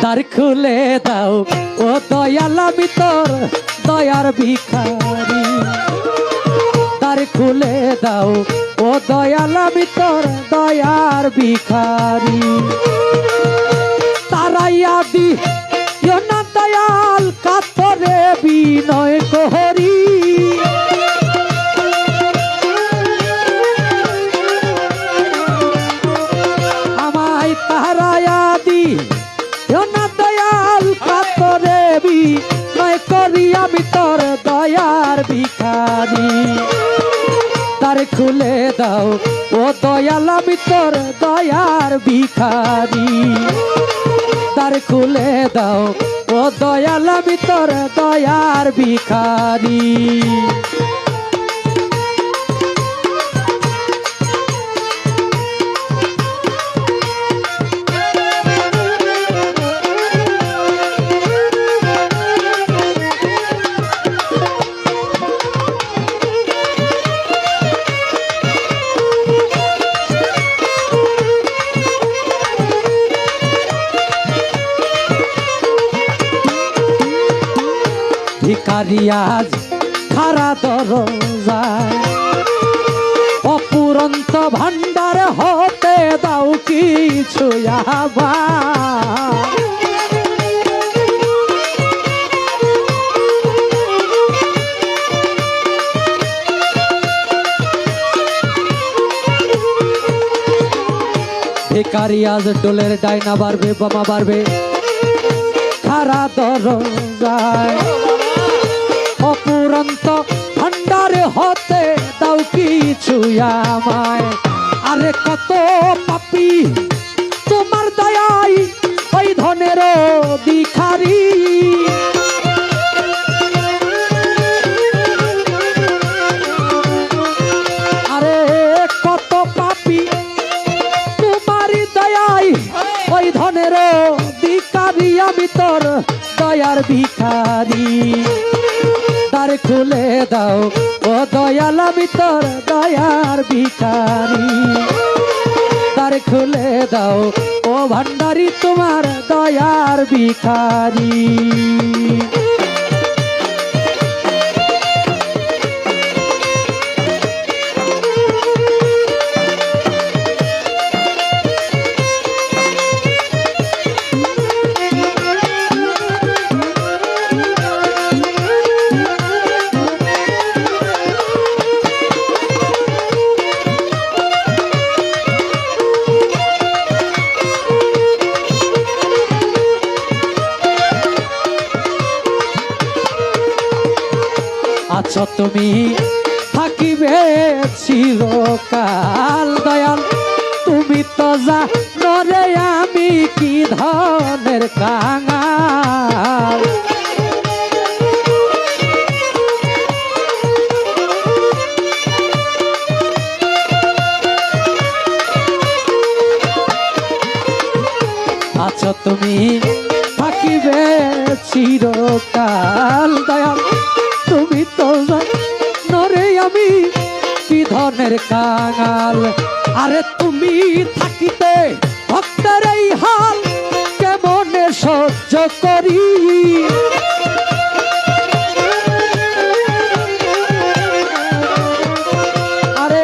দ্বার খুলে দাও ও দয়াল আমি তোর দয়ার ভিখারি। দ্বার খুলে দাও ও দয়াল আমি তোর দয়ার ভিখারি। তারাইয়া দিও না দয়াল কাতরে বিনয় করি। আমায় তারাইয়া দিও না দয়াল কাতরে বিনয় করি আমি তোর দয়ার ভিখারি। দ্বার খুলে দাও ও দয়াল আমি তোর দয়ার ভিখারি। দ্বার খুলে দাও ও দয়াল আমি তোর দয়ার ভিখারি। ভিখারি আজ খারা দরজায় অপুরন্ত ভান্ডার হতে দাও কিছু আবার। ভিখারি আজ ডোলের ডাইনা বাড়বে বোমা বাড়বে খারা দরজায় অপুরন্ত ভান্ডারে হতে দাও কিছু আমায়। আরে কত পাপী তোমার দয়াই ওই ধনের ভিখারি। আরে কত পাপী তোমার দয়াই ওই ধনের ভিখারি আমি তোর দয়ার ভিখারি। দ্বার খুলে দাও ও দয়াল আমি তোর দয়ার ভিখারি। দ্বার খুলে দাও ও ভান্ডারি তোমার দয়ার ভিখারি। আছো তুমি থাকিবে চিরকাল দয়াল তুমি তো জানো রে আমি কি ধনের কাঙাল। আছো তুমি থাকিবে চিরকাল দয়াল তুমি তো জানো রে আমি কি ধনের কাঙাল। আরে তুমি থাকিতে ভক্তের এই হাল কেমনে সহ্য করি। আরে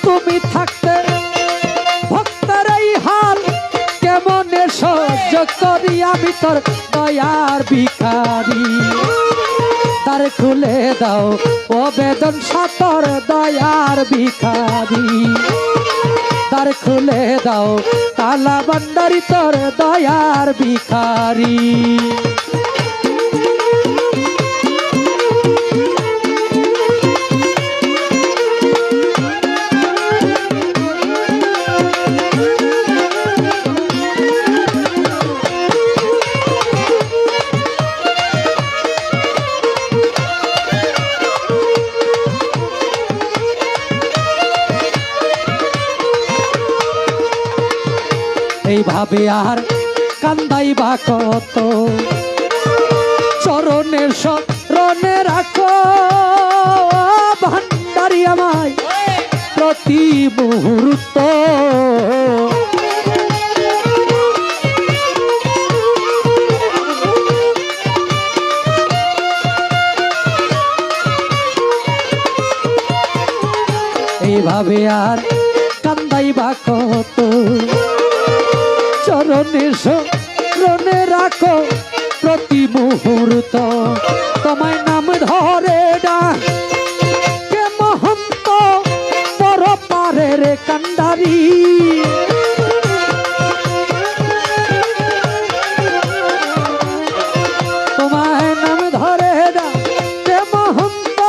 তুমি থাকতে ভক্তের এই হাল কেমনে সহ্য করি আমি তোর দয়ার ভিখারি। দ্বার খুলে দাও ও বেদন সাতর দয়ার ভিখারি। দ্বার খুলে দাও কালা ভান্ডারি তোর দয়ার ভিখারি। এইভাবে আর কান্দাইবা কত চরণের শরণে রাখো ভান্ডারি আমায় প্রতি মুহূর্ত এইভাবে আর কান্দাইবা কত চরণে শরণে রাখো প্রতি মুহূর্ত তোমায় নাম ধরে ডাকে মহন্ত পর পারে রে কান্ডারি তোমায় নাম ধরে ডাকে মহন্ত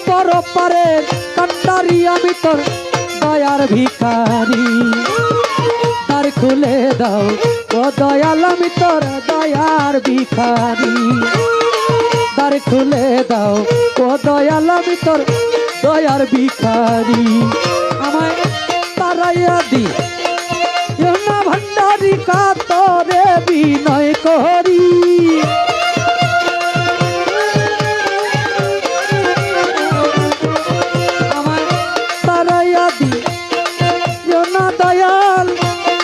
পর পারে কান্ডারি আমি তোর দয়ার ভিখারি দ্বার খুলে দাও ও দয়াল আমি তোর দয়ার ভিখারি দ্বার খুলে দাও ও দয়াল আমি তোর দয়ার ভিখারি আমায় তারাইয়া দি না ভান্ডারি কাতরে বিনয় করি আমায় তারাইয়া দি না দয়াল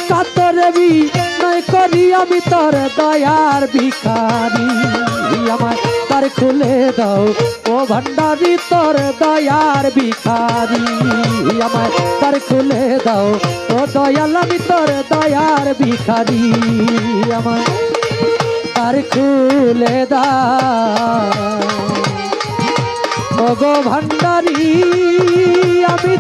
কাতরে বিনয় করি আমি তোর দয়ার ভিখারি আমায় দ্বার খুলে দাও ও ভান্ডারি তোর দয়ার ভিখারি আমায় দ্বার খুলে দাও ও দয়াল আমি তোর দয়ার ভিখারি আমায় দ্বার খুলে দাও ও গো ভান্ডারি আমি